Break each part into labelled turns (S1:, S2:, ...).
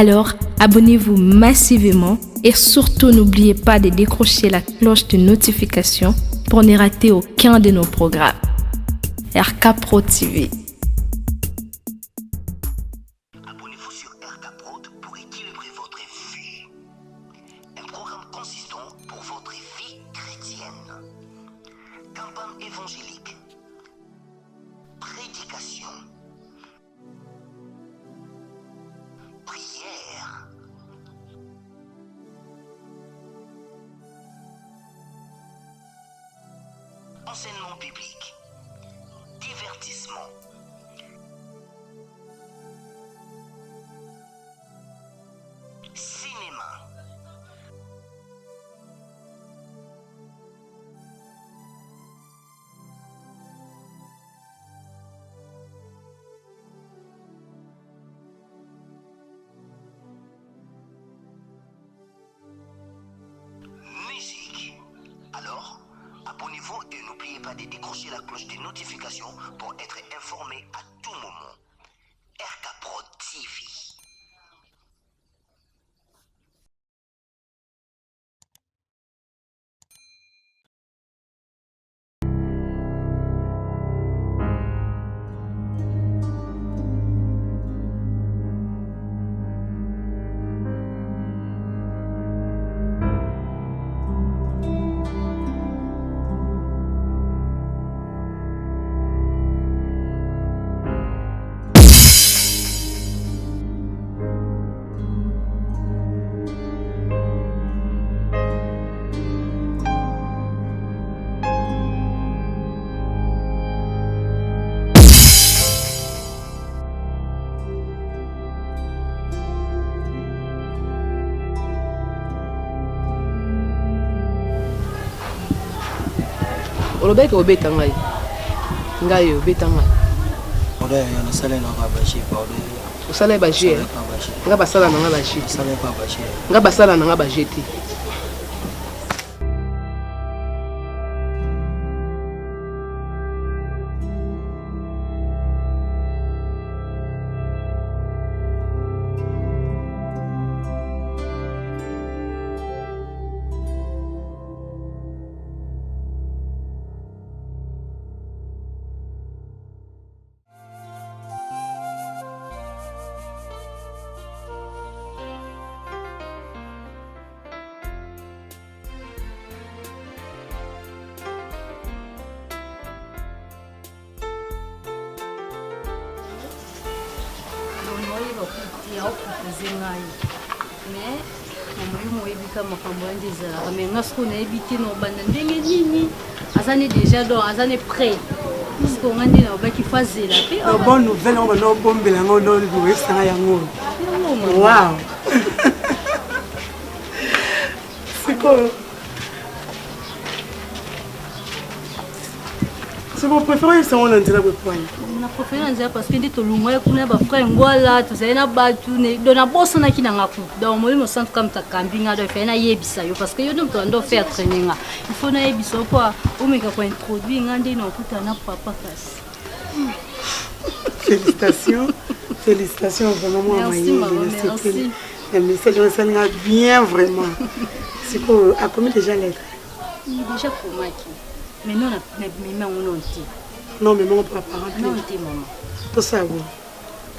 S1: Alors, abonnez-vous massivement et surtout n'oubliez pas de décrocher la cloche de notification pour ne rater aucun de nos programmes. RK Pro TV.
S2: Abonnez-vous sur RK Pro pour équilibrer votre vie. Un programme consistant pour votre vie chrétienne. Campagne évangélique. Prédication. Prière. Enseignement biblique. Divertissement. Cinéma. Musique. Alors, abonnez-vous et n'oubliez pas de décrocher la cloche des notifications pour être informé à tout moment. RK Pro TV.
S3: Olobeke obeta ngai. Ngai obeta ngai.
S4: Oda ya na sala na babashi pa oda.
S3: Osala baje. Nga basala na nga baje.
S4: Sala pa bashi.
S3: Nga basala na nga baje ti.
S5: Déjà donc azane prêt parce qu'on a dit on qui faisait la paix.
S6: La bonne nouvelle on va nous bomber la ngolo le ça ya ngolo. Wow. C'est quoi? C'est mon préféré, c'est mon intérêt pour toi.
S5: Na préférence parce que ndi to lungwa kuna ba frère ngwala to zaina batu ne dona bossa na kina ngaku dans mo centre comme ta camping ado fait na yebisa yo parce que yo donc ndo faire training il faut na yebisa quoi ou meka ko introduire ngandi na kuta na papa kasi.
S6: Félicitations. Félicitations vraiment moi
S5: merci.
S6: Le message on s'en bien vraiment. C'est quoi à combien déjà lettres?
S5: Déjà pour moi mais non na on onti.
S6: Non, mais mon papa
S5: non, t'es maman.
S6: Tout ça, bon.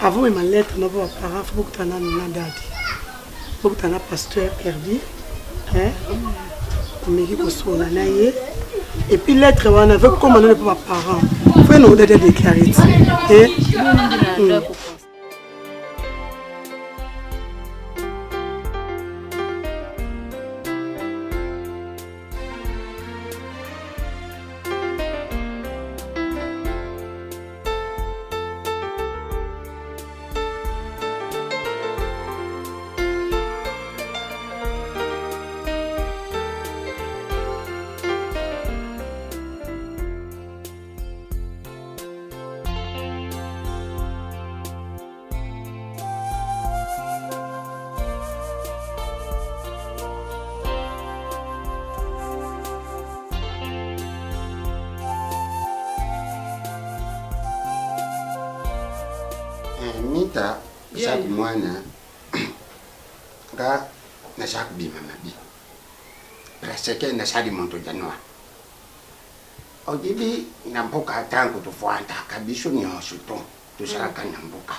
S6: Avant ma lettre, non, mon parent, il faut que tu aies un dadi. Il faut que tu aies un pasteur Herbi. Hein? Mais il faut que tu aies. Et puis, lettre, on avait commandé pour mes parents. Il faut nous donner des clarités. Hein?
S7: Mita, chaque mois, nga na chaque bi mama bi presque na sali monto janwa ojibi na mboka tangu tufuanta kabisho nyosho to shaka na mboka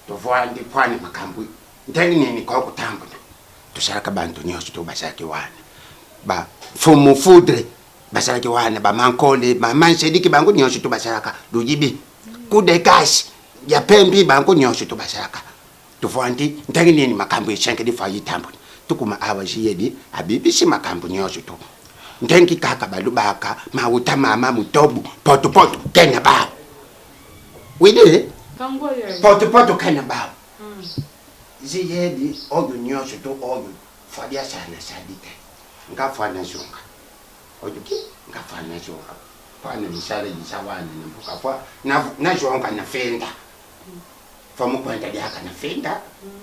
S7: to fuandi pwani makambu ndani nini kwa kutambo to shaka bantu nyosho to bashaki wana ba fumu fudre bashaki wana ba mankole ba manshediki bangu nyosho to bashaka dujibi kude kashi ya pembi bangu nyosho to bashaka to fuandi ndani nini makambu yeshanke difayi tambo tukuma awajiyedi abibishi makambu nyosho to ndenki kaka balubaka mauta mama mutobu poto kenya ba wide poto kenya ba ziyedi oyo nyosho to oyo fadia sana sadite ngafana jonga oyo ki ngafana jonga pana misale yisawana nembuka kwa na jonga na fenda famu kwenda diaka na fenda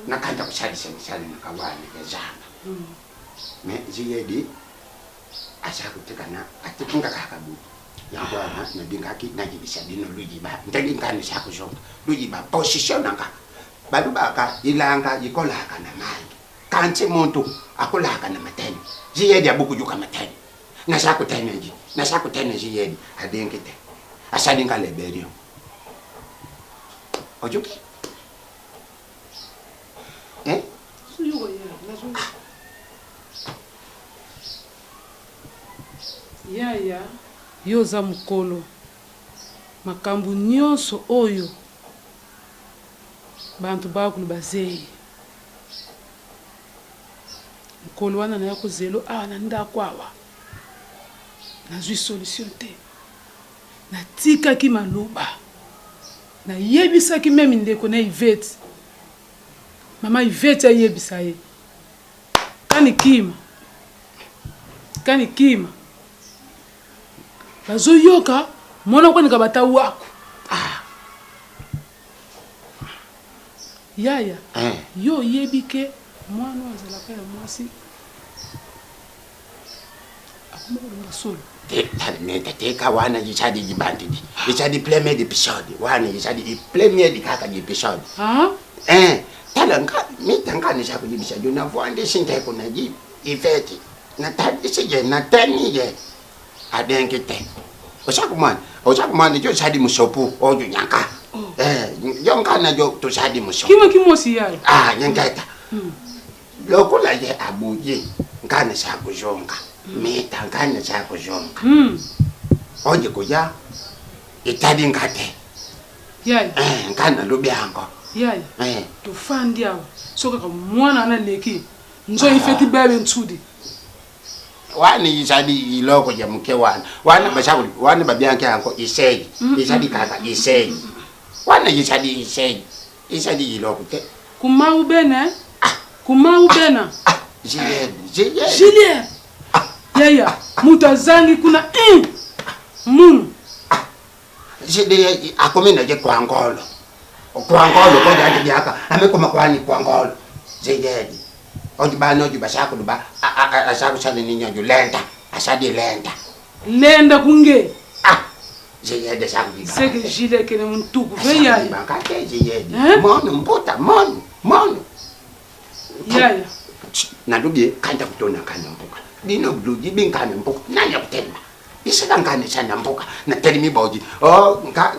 S7: na kanda kusalisa misale na kawana ya zama me ziyedi asa kutekana atikunga kakabu yangwana na bingaki na jibisa dino lujiba ndagi ngani sa kuzonga lujiba position nanga balubaka ilanga yikolaka na mali kanti muntu akolaka na mateni ziyedi abuku juka mateni na sa kutene ziyedi adengete asa dinga leberio ojuki
S6: suyo ya nazo yaya yoza mukolo makambu nyonso oyo bantu bakulu bazei mukolo wana na yako zelo na ndako awa nazwi solution te natikaki maloba nayebisaki meme ndeko na Ivete mama Ivete ayebisa ye kani kima bazoyoka mona kwanika bata wako yaya yo yebike mwana azalaka ya mwasi akumba solo
S7: teka wana yichadi jibandidi yichadi premier episode wana yichadi premier kaka episode talanga mitanga ni chaku jibisha jona vwande shinteko na ji Ivete na tadi sije na tani ye adenkete ochakumana jo chadi musopu ojo nyanka yonka na jo to chadi musopu
S6: kimosi yayo
S7: nyankata lokula ye abuji ngana chakujonga mita ngana chakujonga oje kuja itadi ngate
S6: yayo
S7: ngana lubyango
S6: yayo tofandi awo soka ka mwana na leki nzo Ivete bebe ntudi
S7: wani yisadi iloko ya mke wana bashauri wana babyanke yanko isei yisadi kaka isei wana yisadi isei yisadi iloko ke
S6: kumau bena Julien yaya mutazangi kuna munu
S7: jide akomena je kwangolo kwa jadi yaka amekoma kwani kwangolo jide odibano dibashako duba ashaku chale ninyo lenda
S6: kunge
S7: jeyede shaku diba
S6: seke jile kene muntuku veya
S7: bankate jeyede mono mputa mono
S6: yaya
S7: nadubi kanda kutona kana mpuka dino bluji binkana mpuka nanya kutemba isaka ngane chana mpuka na telimi boji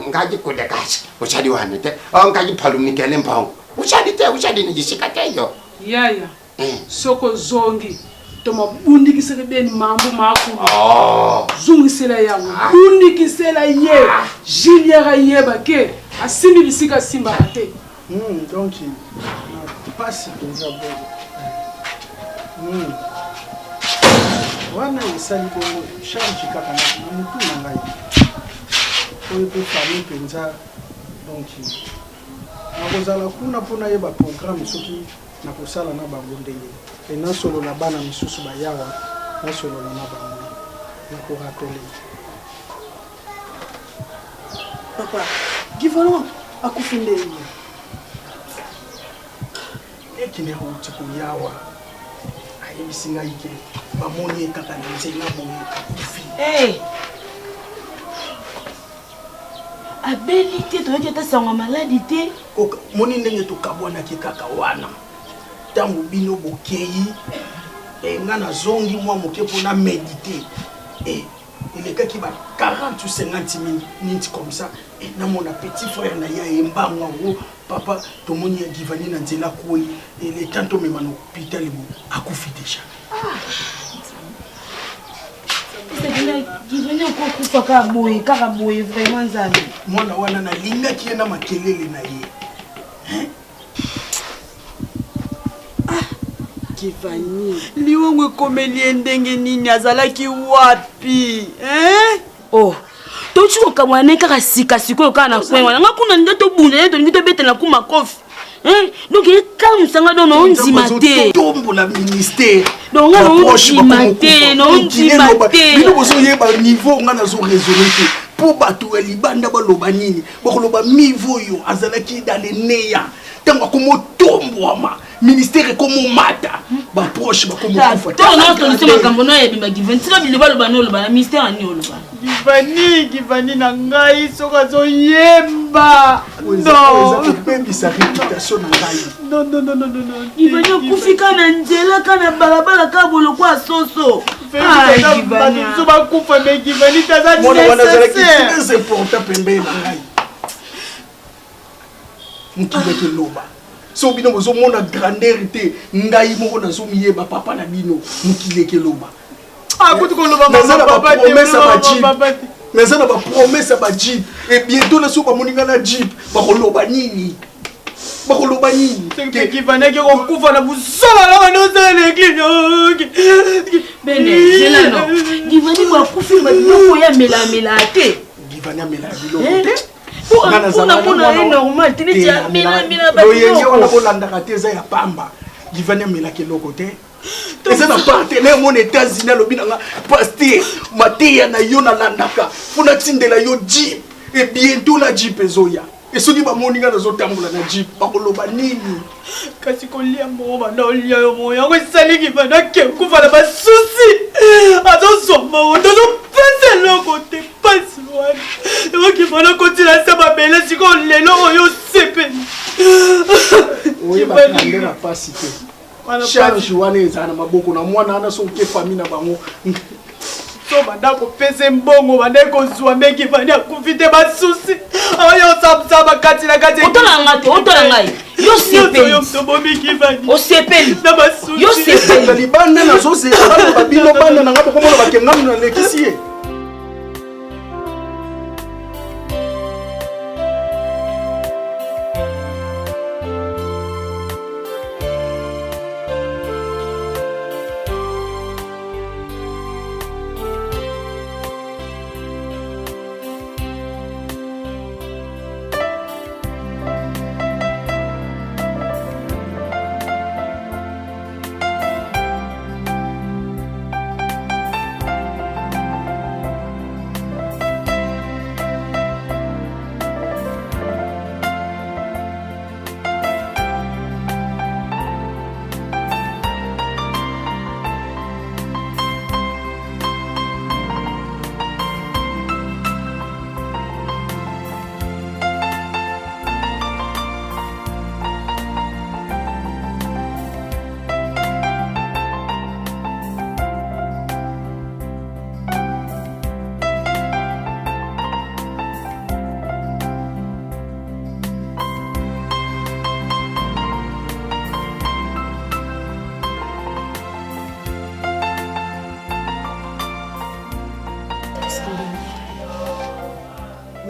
S7: ngaji kudekasi uchadi wanete ngaji palumikele mpongo uchadi ni jisika teyo
S6: yaya soko zongi toma bundikisele beni mambo makulu zungisela yango bundikisela ye Juliera yeba ke asimbi bisika simba ate
S8: donc passe penza bozo wana isali ko charge kaka na mutu na ngai oyo pe famille penza donc nakozala kuna mpona yeba programme soki na kosala na bango ndenge e nasolola bana misusu bayawa nasolola na bango na korapele
S6: papa givano akufi ndenge
S8: ekine hauti koyawa ayebisi ngai ke bamoni kaka na nzela boye akufi
S9: abeli te toyeki ata sango maladi te
S8: moni ndenge tokabwanaki kaka wana tango bino bokei nga nazongi mwa moke mpona méditer elekaki ba 40 ou 50 minutes comme ça na mon petit frère na ya embango ngo papa tomoni ya Givani na nzela koi le tanto mema na hôpital bo akufi déjà
S6: Givani ko kufa ka boye vraiment nzambe
S8: mwana wana na linga ki na makelele na ye
S6: Givani
S9: liwongo komeli ndenge nini azalaki wapi
S6: oh tochi okamwana kaka sika kana kwengwa nga kuna nda to bunda to ngito bete na kuma kofi donc il calme sanga don on dit maté
S8: tombo la ministère
S6: donc on dit maté non dit maté
S8: bino bozo yeba niveau nga na zo raisonner pour batu elibanda baloba nini bakoloba niveau yo azalaki dans les neya tango komo tombo ama ministère comme mata ba proche ba comme kufa
S6: to non to nsema kambo no yebi ba Givani tira biliba lo bano lo ba ministère ani lo ba
S9: Givani na ngai soka zo yemba
S8: non pepi sa réputation na ngai
S9: non
S6: Givani kufika na njela kana balabala ka bolo kwa soso
S9: Givani so ba kufa me Givani taza
S8: très important pembe na ngai mukibeke loba so bino bozo mona grandeur te ngai moko na zo miyeba papa na bino mukileke loba
S9: kuti ko loba
S8: papa mais ça na ba promesse ba jeep et bientôt na so ba moninga na jeep ba koloba nini
S9: que Givani ko kufa na busola la no za l'église
S6: bene jela no Givani ko kufa ba biloko ya mela te
S8: Givani amela biloko te
S6: on normal tu dis mila ba
S8: yenge on kolanda kateza ya pamba Givani amela keloko te eza na partenaire mon États-Unis lobinanga pasteur mateya na yo na landaka funa tindela yo jeep et bientôt la jeep ezoya et soki ba moninga na zo tambola na jeep ba koloba nini
S9: kasi kolia mo bana olia yo mo yango sali Givani ke kufa na ba souci azo soma ondo pese loko te passe loin et Givani continue ça ba belle si ko lelo oyo sepe
S8: oyo ba ndera pasi te charge wana ezana maboko na mwana ana so ke famille na bango
S9: so banda ko pese mbongo banda ko zuwa me Givani akufite ba souci oyo sabsaba kati na kati
S6: otola ngai yo sepeli o sepeli yo sepeli
S8: libanda na zo se ba bino banda na ngabo komona ba kengamu na lekisie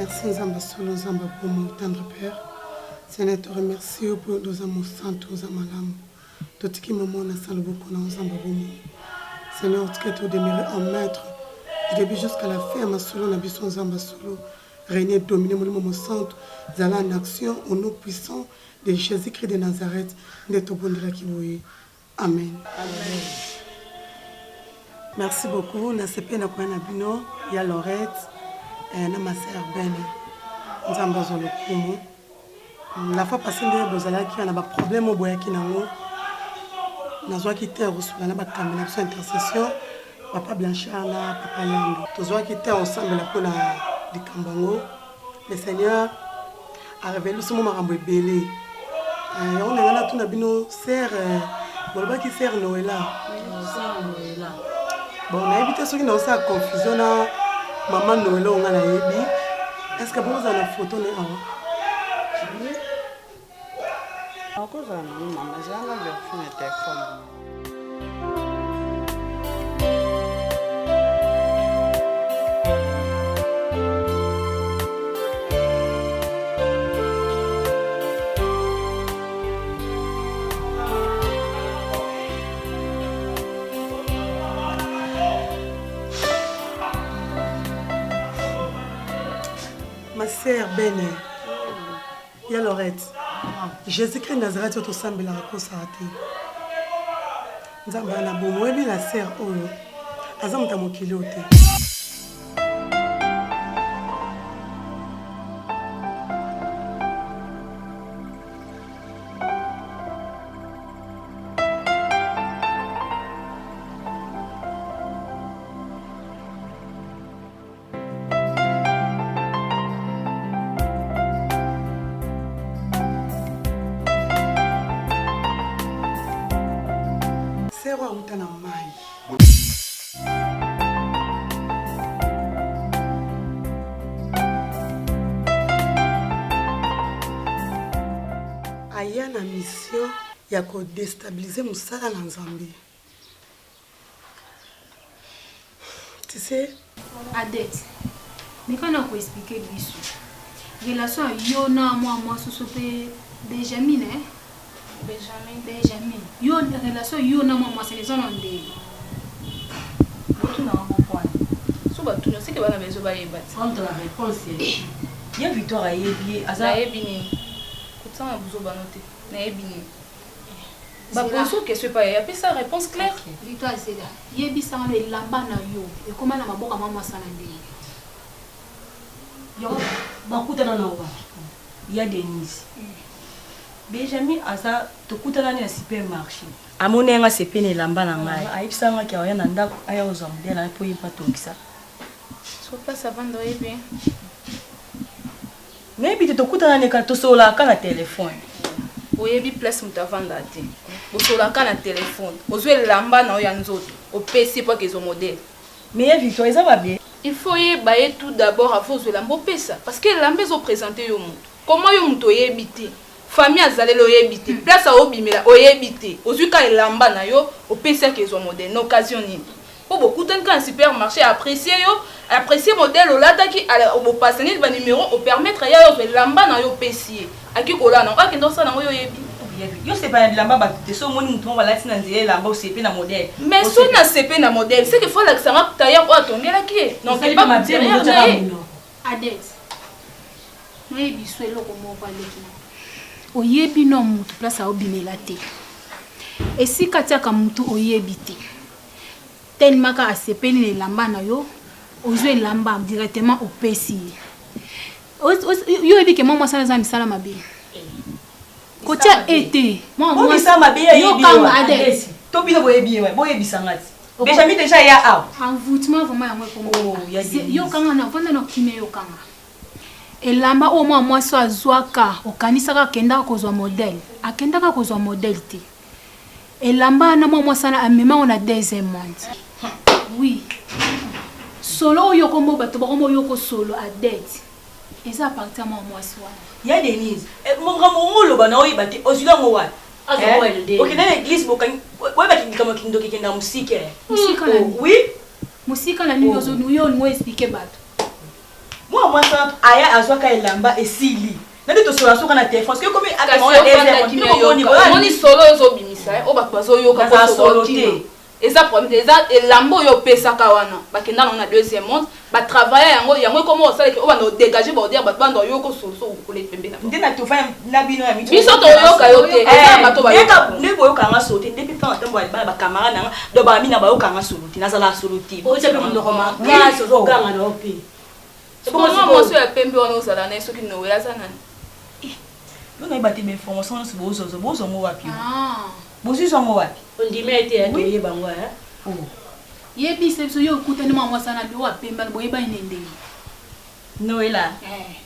S6: Merci Zamba Solo Zamba pour mon tendre Père. Seigneur, te remercie pour nos amours santos, nos amalams. Tout ce qui me montre, ça le beaucoup dans Zamba Bomo. Seigneur, tu es demeuré en maître. Du début jusqu'à la fin, ma solo, n'a pas Zamba Solo. Régner, dominer mon moment santo. Zala en action au nom puissant de Jésus-Christ de Nazareth. D'être bon de la Kiboui. Amen. Amen. Merci beaucoup. Na sepe na kwa na bino ya Lorette. Na ma sœur Ben. Nzamba zolo kumu. La fois passée ndé bozala ki na ba problème o boya ki nango. Nazwa ki te resula na ba combination intercession. Papa Blanchard na papa Lando. Tozwa ki te ensemble la pona likambango. Le Seigneur a révélé ce moment rambo belé. On a tout nabino sœur bolba qui sœur Noëlla. Bon, on a évité ceux qui n'ont pas confusion na maman Noëlla on a la yebi. Est-ce que vous avez une photo ne awa?
S10: Encore ça, maman, j'ai un version de téléphone.
S6: Ma sœur Bene, il y a Lorette. Jésus-Christ Nazareth, tu as la réponse à rater. Nous avons la sœur Oyo. Azam ta mokilote. Aya na mission ya ko déstabiliser musala na Nzambe. Tu sais,
S5: Adette, mais quand on peut expliquer biso. Relation yo na moi sosope Benjamin hein? Benjamin. Yo relation yo na moi c'est les gens ndé.
S11: Tout na bon point. So ba tout c'est que ba na bezo ba yeba. Comme la réponse est. Ya Victoire a yebi aza yebini. Pourtant a bezo ba noter. Na yebini. Bah pour que ce pas y a pas sa réponse claire.
S5: Victoire c'est là. Yebi ça le lamba na yo. Et comment na maboka mama ça ndé.
S11: Yo bakutana na wa. Il y a Denise. Benjamin asa tokutana na supermarché. Amone nga sepene lamba na ngai. Aibisanga ki aya na ndako aya ozambe na po yipa tokisa.
S5: So pas avant de bien.
S11: Maybe tokutana ne ka tosola ka na téléphone.
S5: Oyebi place mutavanda te. Bosola ka na téléphone. Ozwe lamba na ya nzoto. Opesi pour que zo modèle.
S11: Mais Victoire ça va bien.
S5: Il faut y bailler tout d'abord avant de lambo pesa parce que lambé zo présenter yo mutu. Comment yo mutu oyebité? Famille azalé lo yebité. Place a obimela oyebité. Ozuka lamba na yo opesa que zo modèle occasion ni. Pour beaucoup de temps supermarché apprécier yo, apprécier modèle au lata qui au passer ba numéro au permettre ya yo lamba na yo pesier. Aki kola na ka ndo sa na yo yebi.
S11: Yo c'est pas lamba ba te so moni mutu va lati na nzela lamba o CP na modèle.
S5: Mais so na CP na modèle, c'est que faut la ça va tailler quoi tomber là qui. Non, c'est pas matériel. Adette. Moi biso eloko mo ba leki. Oyebi no mutu place a obimela te. Et si katiaka mutu oyebi te. Tellement qu'à CP ni lamba na yo, ozwe lamba directement au PC. Yo ebi que moi ça na misala mabe. Côté été, moi
S11: ça mabe yo kanga Adesse. To bino boyebi boyebi sangati. Benjamin déjà ya a.
S5: Envoûtement vraiment ya moi comme yo kanga na vanda no kime yo kanga. Elamba au moi so azwaka okanisaka kenda kozwa modèle. Akendaka kozwa modèle te. Elamba na moi sana amema on a deuxième monde. Oui. Solo yo kombo bato ba kombo yo ko solo à dette. Et ça appartient à moi soir.
S11: Il y a Denise. Mon grand lo bana oyi bati osula mo wa. OK na l'église bokani wa bati kama kindo kikenda musike.
S5: Musika na
S11: oui.
S5: Musika na nyo zo yo mo expliquer bato.
S11: Moi ça aya azwaka elamba esili. Na de to sola soka na téléphone parce que comme on
S5: ni solo zo bimisa o bato bazo yo ka solo te. Eza problème eza elambo yo pesa kawana bakenda na deuxième monde ba travailler yango comment ça que o ba no dégager ba dire ba bando yo ko so ko le pembe na
S11: ndena to fa na bino ya mitu
S5: biso to yo ka yo te eza bato ba yo
S11: ne boyo ka nga sauter depuis pas temps ba camarade na do ba mina ba yo ka nga sauter na sala sauter
S5: o tsepe ndo koma nga so zo ganga na opi moi so ya pembe ona osala na so ki no wela sana
S11: yo na ibati be information so bozo mo wapi Bosi so mo wapi?
S5: Ondimete ya teye bangwa hein? Oh. Yebi sebso yo kutani mama sana bi wa pemba bo yeba inende.
S11: Noela.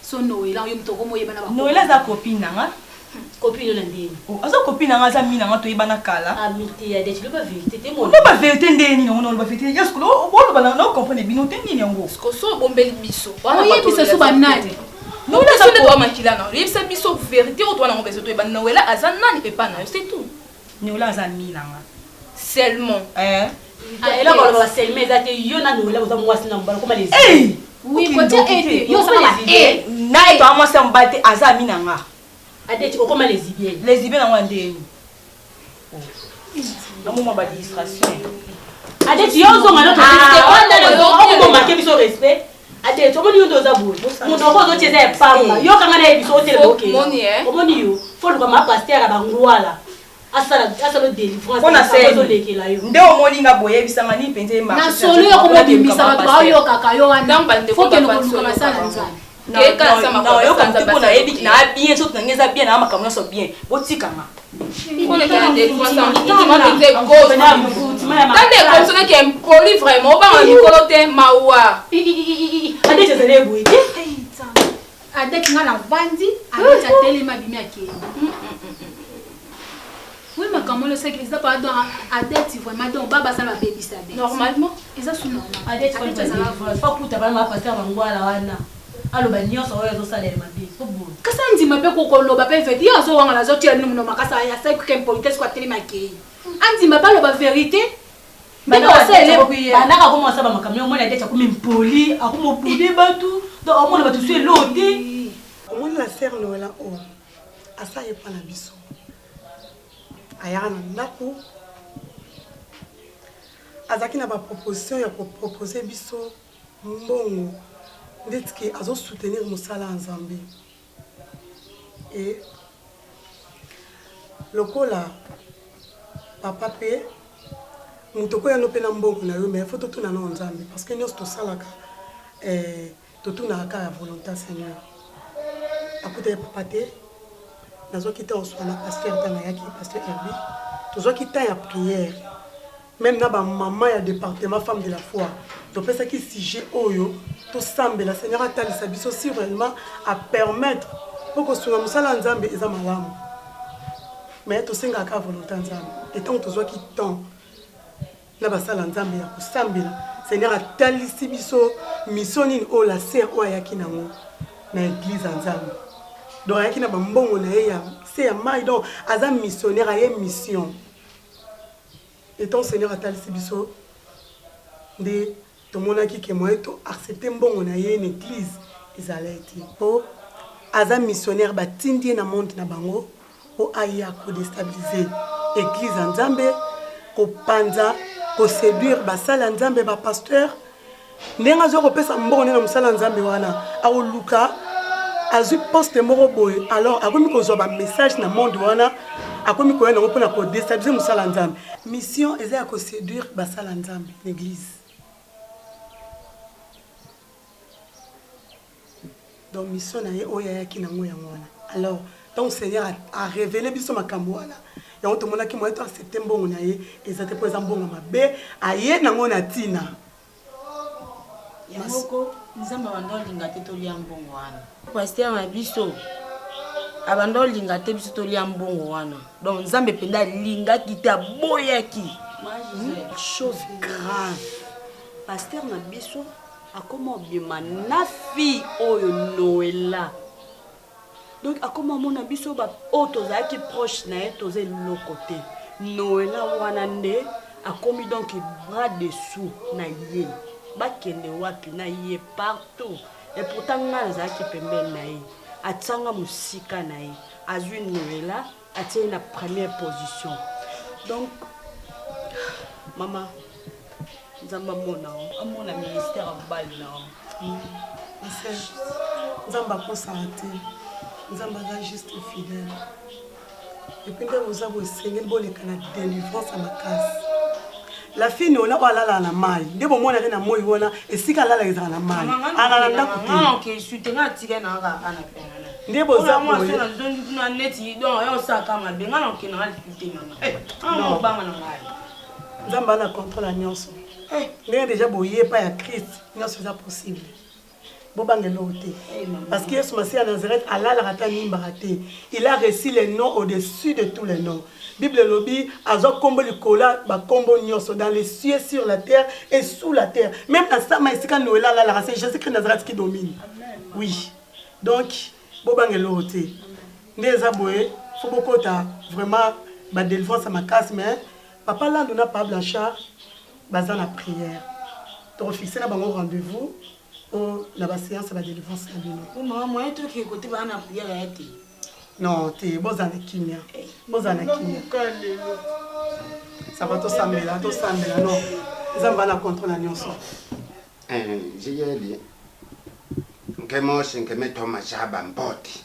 S5: So Noela yo mtoko mo yeba na ba.
S11: Noela za copine nga.
S5: Copine Landine.
S9: Oh, azo copine na ngaza mina ngato ibana kala.
S5: Ah, miti ya deti, pas vérité, t'es mon.
S9: Non, pas vérité ndeni, non, pas vérité. Est-ce que on va non comprendre bino teni yango.
S11: Ce que so bombeli biso.
S5: Oui, biso so banani.
S11: Non, mais ça ne doit makila na. Il c'est biso vérité ou toi na ngombezo to ibana wela azana ni pepa na, c'est tout.
S9: Noela azami na nga.
S11: Seulement.
S5: Ah, et là on va seulement ezate yo na Noela vous mwasi na mbala comment les.
S9: Eh!
S5: Oui, quand tu es yo ça va eh.
S9: Na et toi moi c'est mbate azami na nga.
S5: Adeti comment les ibiens.
S9: Les ibiens na ndeni. Na moment ba distraction.
S5: Adeti yo zo ngana to respect. On marquer biso respect. Adeti omoni yo ndoza boy. Mon noko zo tieza e pamba. Yo kanga na biso hotel boke. Omoni yo. Faut le ma pasteur à bangwala. Asala délivrance.
S9: On a fait nde omoni nga boye bisanga ni penze ma.
S5: Na solo yo komo bimisa ba yo kaka yo wana. Faut que nous commencer à nzana.
S9: Non, yo quand tu connais ebi na bien surtout ngeza bien na makamyo so bien. Botikanga.
S11: On est quand des fois ça. Tu m'as fait gros. Quand des personnes qui aiment poli vraiment ba en nicolote mawa.
S5: Adeti zele boye. Adeti ngana vandi, adeti ateli mabimi akeli. Oui, mais comment le sait que ça pas dans Adeti vraiment donc baba ça va baby ça.
S11: Normalement,
S5: ça sont normal. Adeti ça va pas pour ta ma passer mangwala wana. Alo ba nyonso oyo zo salaire mabi. Ko bon. Kasa ndima pe ko lo ba pe fait ya zo wanga la zo tia no makasa ya sai ko politesse ko teli makei. Andima ba lo ba vérité. Mais non, c'est les bana ka commencer ba makamyo mo na Adeti ko impoli, akumo pudi batu, donc au moins ba tout sur l'autre.
S6: Comment la sœur Noela o asa ye pa na biso. Ayana ndako azaki na ba proposition ya proposer biso mbongo ndetike azo soutenir musala nzambe et lokola papa pe mutoko ya no pena mbongo na yo mais faut tout na nzambe parce que nous to salaka tout na ka volonté Seigneur akuta papa te nazo kita oswana pasteur tanayaki pasteur Herbi tozo kita ya prière même na ba maman ya département femme de la foi to pesa ki sujet oyo to sambela Seigneur atalisa biso si vraiment à permettre pour que sunga musala nzambe eza malamu mais to senga ka volonté nzambe et tant tozo ki temps na ba sala nzambe ya kusambela Seigneur atalisi biso mission nini o la sœur o ayaki nango na église nzambe. Donc il y a un bon c'est un maï donc un missionnaire a une mission et ton Seigneur a talisi biso de tout le monde qui moi to accepter bon on a une église Israélite pour un missionnaire batindi na monde na bango pour aya ko déstabiliser église nzambe ko panza ko séduire basala nzambe ba pasteur nenga zo ko pesa mbongo na musala nzambe wana a luka azu poste moko boy alors akomi ko zoba message na monde wana akomi ko yana ngopona ko déstabiliser musala nzambe mission eza ko séduire basala nzambe l'église donc mission na ye oya yaki na ngoya ngwana alors donc Seigneur a révélé biso makambo wana ya on tomona ki mo eto accepter mbongo na ye ezate po eza mbongo mabe aye na ngona tina
S10: yamoko nzamba bando linga te to lia mbongo wana pasteur na biso abando linga te biso to lia mbongo wana donc nzambe penda linga kita boyaki chose grave pasteur na biso akoma bima na fi oyo Noela donc akoma mona biso ba auto zaki proche na etoze le côté Noela wana nde akomi donc bras dessous na ye bakende wapi na ye partout et pourtant nga zaki pembeni na ye atanga musika na ye azwi Noela atie na première position donc mama nzamba mona amona ministère bal na
S6: nzamba ko santé nzamba za juste fidèle et puis nde vous avez enseigné bonne kana délivrance à ma case la fille on a balala na mai nde bo mona na moi wana esika lala ezala na mai ana na ko
S10: non que soutenga tika na ka ana pena
S6: nde bo za
S10: moi na don na neti donc yo saka ma benga na ke na soutenga non ba na mai
S6: nzamba na contrôle nyonso nde déjà boye pa ya Christ nyonso za possible Parce que Yesu Massia à Nazareth, Allah la rata nimbarate. Il a reçu les noms au-dessus de tous les noms. Bible lobby, azo kombo likola, ba kombo nyoso dans les cieux, sur la terre et sous la terre. Même dans ça, maïsika noëlla la race, Jésus-Christ Nazareth qui domine. Oui. Donc, bobangelote. Ndeza boye, faut beaucoup vraiment ba délivrance à ma casse, mais papa là, nous n'a pas Blanchard, basé la prière. Donc, fixer là, un rendez-vous. Oh, la séance la délivrance la bino.
S10: Maman, moi tout qui côté ba na prière a été.
S6: Non, t'es bozana kimia. Bozana kimia. Ça va tout samela non. Ça va na contre la nyonso.
S7: J'ai dit que moi c'est que me Thomas Chaba mboti.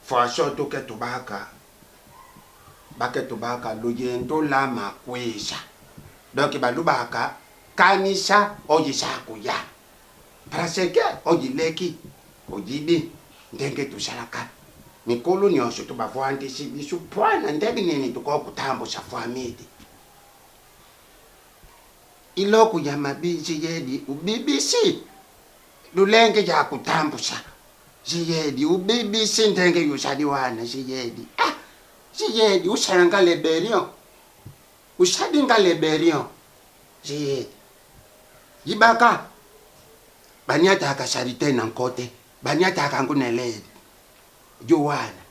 S7: Faut surtout que tobaka. Baka tobaka luyendo la makwesha. Donc balubaka kanisa oyisa kuya. Parce que ojileki ojibi ndenge tushalaka mikolo nyosho tubavwande sibisupwana ndenge nini tukokutambo shafamidi iloku ya mabiji yedi ubibisi lulenge ya kutambusha jiyedi ubibisi ndenge yushadiwana jiyedi jiyedi ushanga leberion ushadinga leberion jiyedi yibaka banyata ka charité nankote banyata ka ngunelele jowana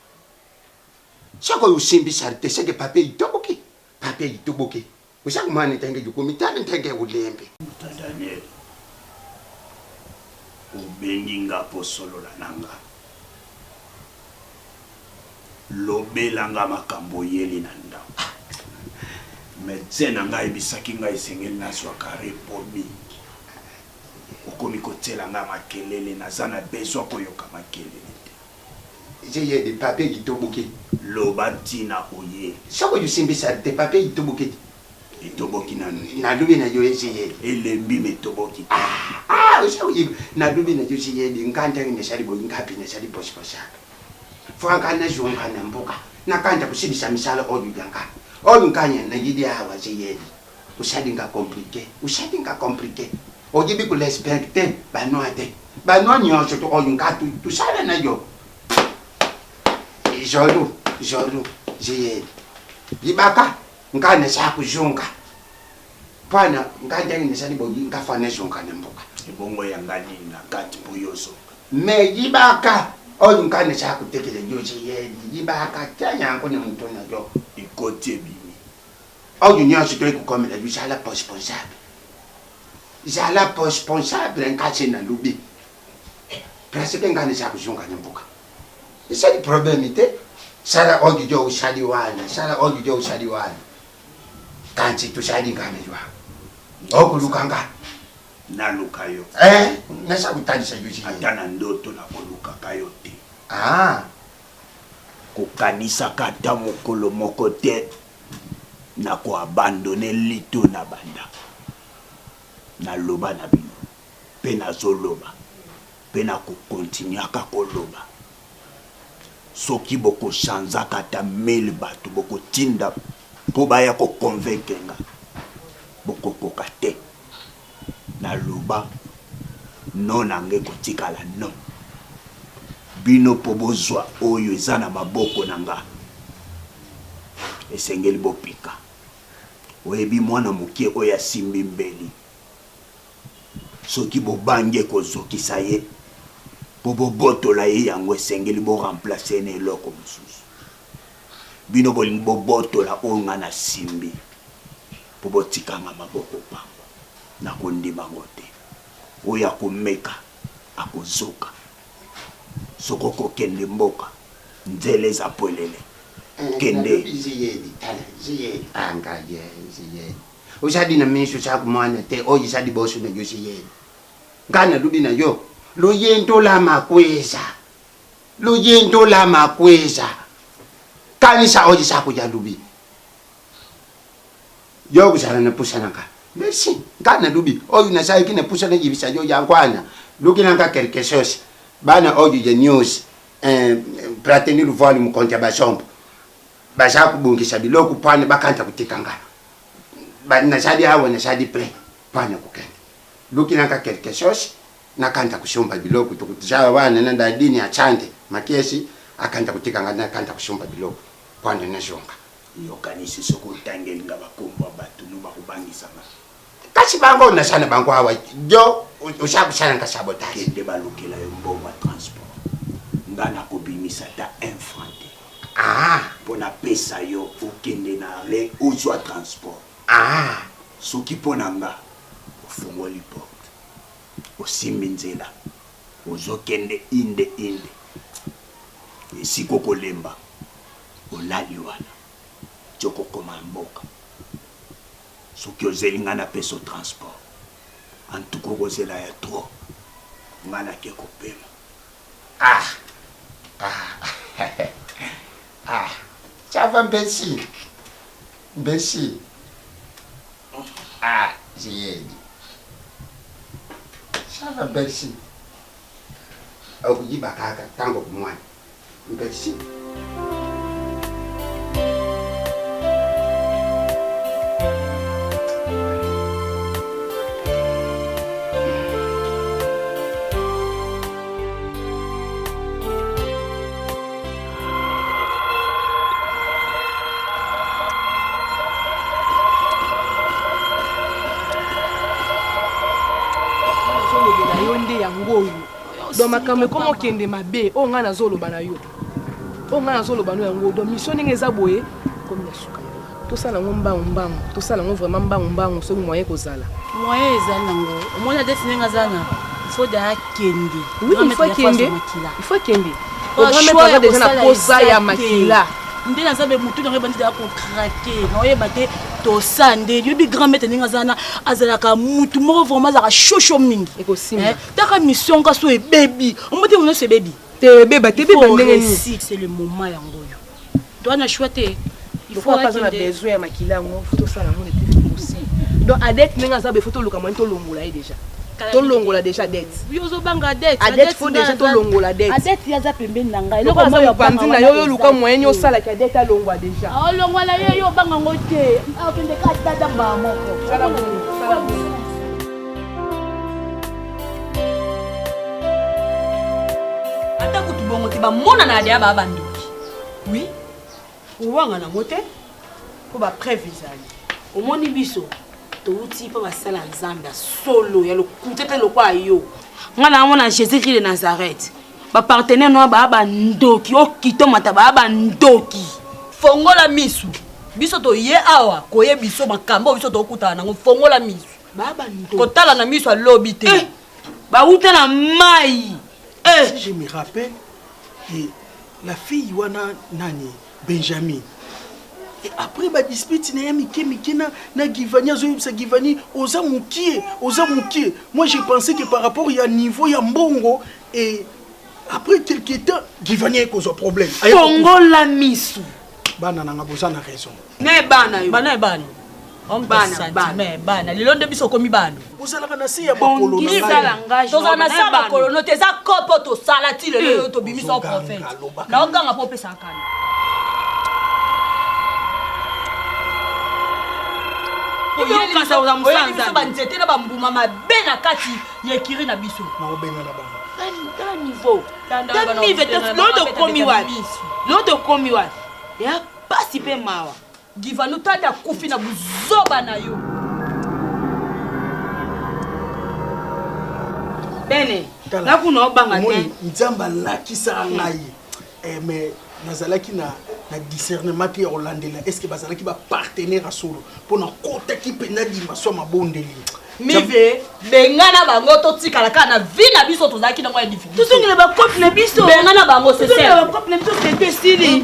S7: sako usimbi charité seke papier itoboki ushaku mane tenge jukumitani tenge ulembe
S12: Daniel ubeninga posolola nanga lobelanga makambo yeli na ndako médecin nanga ebisaki ngai esengeli nazwa kare pomi okomi kotela nga makelele naza na besoin koyoka makelele
S7: te j'ai des papiers itoboki
S12: loba ntina oye
S7: sako yusimbisa te papier itoboki
S12: itoboki
S7: na lubi na yo j'ai
S12: elembi metoboki
S7: ushaku na lubi na yo j'ai nganta ne shali bo ngapi ne shali posha fanga na jonga na mboka na kanta kusibisa misala odu yanka odu nkanya na gidi hawa j'ai ushadinga compliqué ojibi ku respecte banoate banonyo soto oyungatu tusala na yo jolu j'ai ibaka ngane shaku junga pana ngande ngine sali bogi ngafane junga nemboka
S12: ibongo yangani na kati buyoso
S7: me ibaka oyungane shaku tekele yo j'ai ibaka tyanyango ne mutona yo
S12: ikotie bimi
S7: oyunyo soto ikukomela bisala responsable ngati na lubi presque ngane shaku junga nemboka isa di problem ite sala ogijo ushaliwana kanti tushali ngane jwa okulukanga
S12: nalukayo
S7: nasa kutandisa yuji
S12: atana ndoto na koluka kayo te kokanisa kata mokolo moko te na koabandone lito na banda naloba na bino pe nazoloba pe na kokontinuaka koloba soki boko chanza kata 1000 bato boko tinda po baya ko convaincre nga boko koka te naloba non nange kotikala non bino po bozwa oyo eza na maboko na nga esengeli bopika oyebi mwana mokie oyo asimbi mbeli soki bobange kozokisa ye po bobotola ye yango esengeli boremplace na eloko mosusu bino bolingi bobotola oyo nga na simbi po botikanga maboko pango nakondimango te oyo akomeka akozoka soko kokende mboka nzela eza polele kende
S7: usadi na miso chaku mwana te oyi sadi bosu na yosi yeni ngana lubi na yo luyendo la makweza kanisa oyi saku ya lubi yo kusala na pusana ka merci ngana lubi oyi na sai kine pusana yibisa yo yankwana lukina ka quelque chose bana oyi ya news prateni lu volume konta basompo basaku bungisa biloko pane bakanta kutikanga na sadi hawa na sadi pre pane kukende lukina ka quelque chose nakanda kushomba biloko tukutishaba bana nenda dini achande makesi akanda kutika ngana nakanda kushomba biloko pande nashonga
S12: yokanisi sokutangeli nga bakombo batu nuba kubangisanga
S7: kasi bango nashana bango hawa jo ushakushana ngashabotage
S12: kende balukela yo mbongo ya transport ngana kobimisa ta infante pona pesa yo okende na re ozwa transport soki pona nga ofungoli porte osimbi nzela ozokende inde esika okolemba olali wana tokokoma mboka soki ozeli nga na pesa o transport antuka okozela ya tro nga nake kopema
S7: chava mbesi ziyedi chava mbesi okujiba kaka tango kumwana mbesi
S3: donc makambo ekoma okende mabe oyo ngai nazoloba na yo oyo ngai nazoloba no yango donc mission ndenge eza boye komi na suka tosala yango mbangu tosala yango vraiment mbangu soki moyen kozala
S10: moyen ezali nango omoni adesi ndenge aza na ifo da akende
S3: ifo akende ogrametre deja na posa ya makila
S10: nde naza be mutu nango ebandi daa kokrake naoyeba te tosande yobi grand maître ndenge aza na azalaka mutu moko vraiment azalaka shosho mingi
S3: ekosimba
S10: taka mission ka so ebebi omote mono so ebebi
S3: tebeba ndenge nini
S10: c'est le moment yango yo doit na choix te
S3: il faut pas na besoin ya makila yango tosala yango nete aussi donc adet ndenge aza be photo luka moyen tolongola ye déjà tolongola déjà dette
S10: yo ozobanga dette
S3: adet faut déjà tolongola dette
S10: adet yaza pembeni na ngai
S3: eloko aza mopanzi na yo luka moyen osalaka dette alongwa déjà
S10: olongwala ye yo banga ngo te akende ka tata mbaa moko
S13: ata kutu bongo te bamona na ade ya baa bandoki
S10: oui owanga nango te mpo bapreve ezali omoni biso touti mpo basala nzambe ya solo ya lokute te lokwa yo nga na amona jésus-christ de nazareth bapartenaire no baa bandoki okitomata baa bandoki
S13: fongola misu biso toye awa koye biso makambo biso tokutana nango fongola misu
S10: baa bandoki
S13: kotala na misu alobi te
S10: bauta na mai
S8: si je me rappelle et la fille wana nani Benjamin et après ba dispute na mike na Givani azoyebisa Givani oza mukie moi j'ai pensé que par rapport ya niveau ya mbongo et après quelque temps Givani a problème
S10: fongola misu
S8: bana nanga bozana raison
S10: ne bana yo
S13: bana lelo nde biso komi bana
S8: ozalaka na se ya bakolo
S13: tozala na se ya bakolo no te eza kopo tosala ti lelo yo tobimisa o prophète naoganga mpo opesa kana oyebiso banzete na bambuma mabe na kati ya ekiri na biso
S8: naobenga na bango
S10: niveau lodo komi wapi ya pasi mpe mawa
S13: givanu tata akufi na buzoba na yo
S10: bene nakuna obanga te
S8: nzambe alakisaka ngai mais nazalaki na discernement te ya kolandela est ce que bazalaki bapartenaire ya solo mpo nakotaki mpenza dimension mabondeli
S13: mive benga na bango totikala kaka na vi na biso tozalaki nango ya difficulté
S10: tosongela bakope na biso
S13: benga na bango
S10: bakope na biso sete esili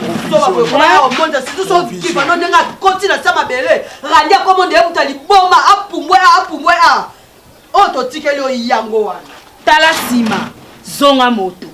S13: omonda situso kivano ndenge akoti na sia mabele randi akomonda ye mutu aliboma apumbwe oyo totikeli oyo yango wana
S10: tala nsima zonga moto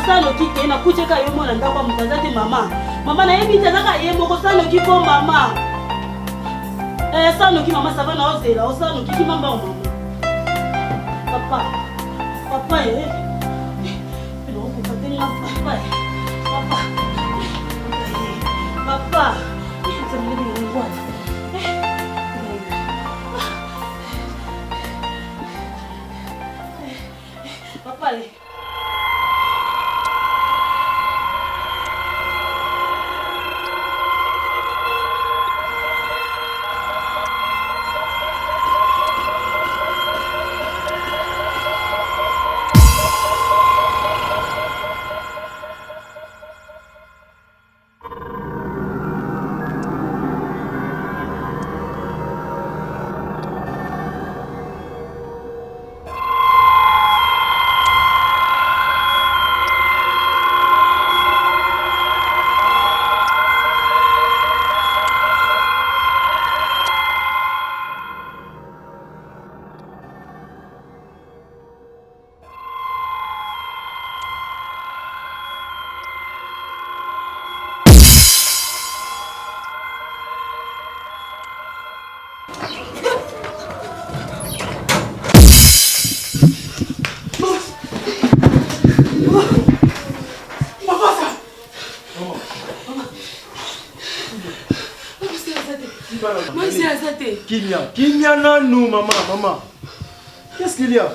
S14: Saloki ke na kucheka yo mona ndakwa mutazate mama. Mama na yebi tazaka yembo ko Saloki po mama. Saloki mama ça va na ozela, o Saloki ki mamba mama. Papa. Papa Pero ko patenga papa. Papa. Papa. It's a little what? Papa.
S8: Kimia nanou, maman. Qu'est-ce qu'il y a?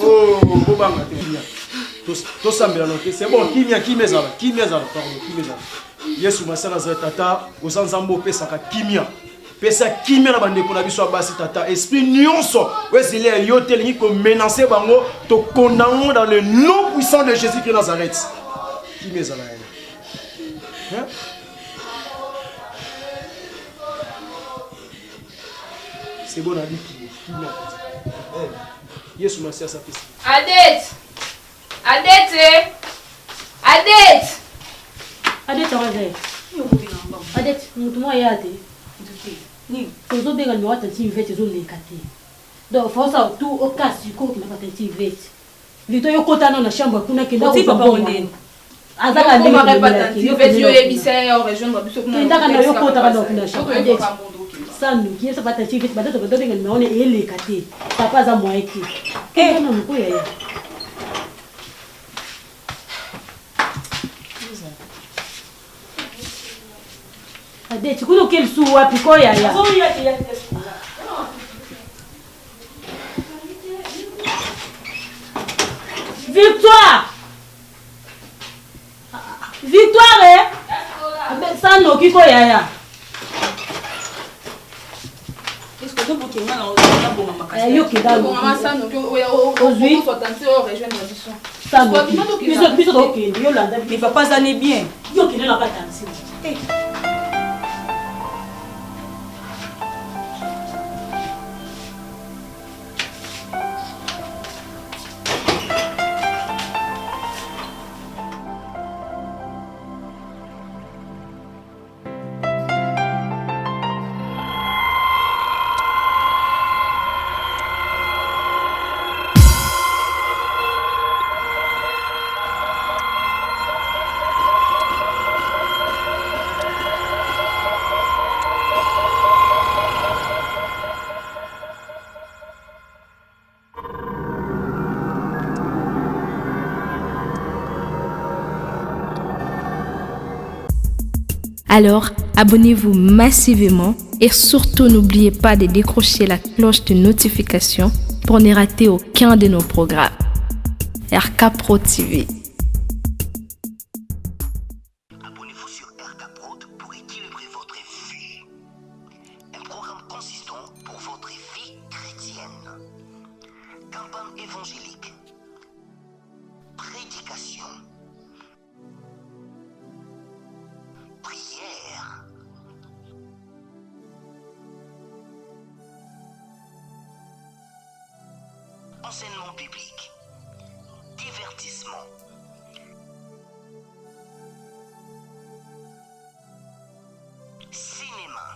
S8: Oh, Bobanga, tout ça, c'est bon, Kimia, pardon, Yesu masana za tata, ozanzambo pesaka Kimia. Pesa Kimia na bandeko na biso basi tata, esprit nyonso, wesili ya yote lingi ko menacer bango, to condamner dans le nom puissant de Jésus de Nazareth. Kimia za la. Hein? C'est bon à dire qui Yesu merci à sa fille.
S11: Adette,
S14: Adet, mutu mo yate. Ni, ozo bega ni wata ti vet ezo lekate. Donc força tu o kasi ko ki na pata ti vet. Lito yo kota na chambre kuna kenda ko papa onde. Azaka ndenge ko pata ti vet yo ebisa yo rejoindre biso kuna. Kenda kana yo kota kana kuna chambre. Adet. Sanu ki esa pata ti vet badato badato benga naone elekate. Papa za moyeki. Eh, na mko ya. Ade, tu connais quel sou wapi ko ya ya. Victoire. Victoire eh. Ça no ki ko ya ya.
S11: Est-ce que tu peux tenir dans le bon maman?
S14: Yo ki da.
S11: Bon maman ça no ki o faut tenter au rejoindre biso.
S14: Ça no. Biso do ki yo landa.
S11: Mais papa ça n'est bien.
S14: Yo ki na pas tansi. Eh.
S1: Alors, abonnez-vous massivement et surtout n'oubliez pas de décrocher la cloche de notification pour ne rater aucun de nos programmes. RK Pro TV.
S2: Abonnez-vous sur RK Prod pour équilibrer votre vie. Un programme consistant pour votre vie chrétienne. Campagne évangélique. Prédication. Prière. Enseignement biblique. Divertissement. Cinéma.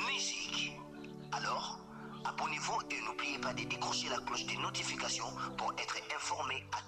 S2: Musique. Alors, abonnez-vous et n'oubliez pas de décrocher la cloche des notifications pour être informé à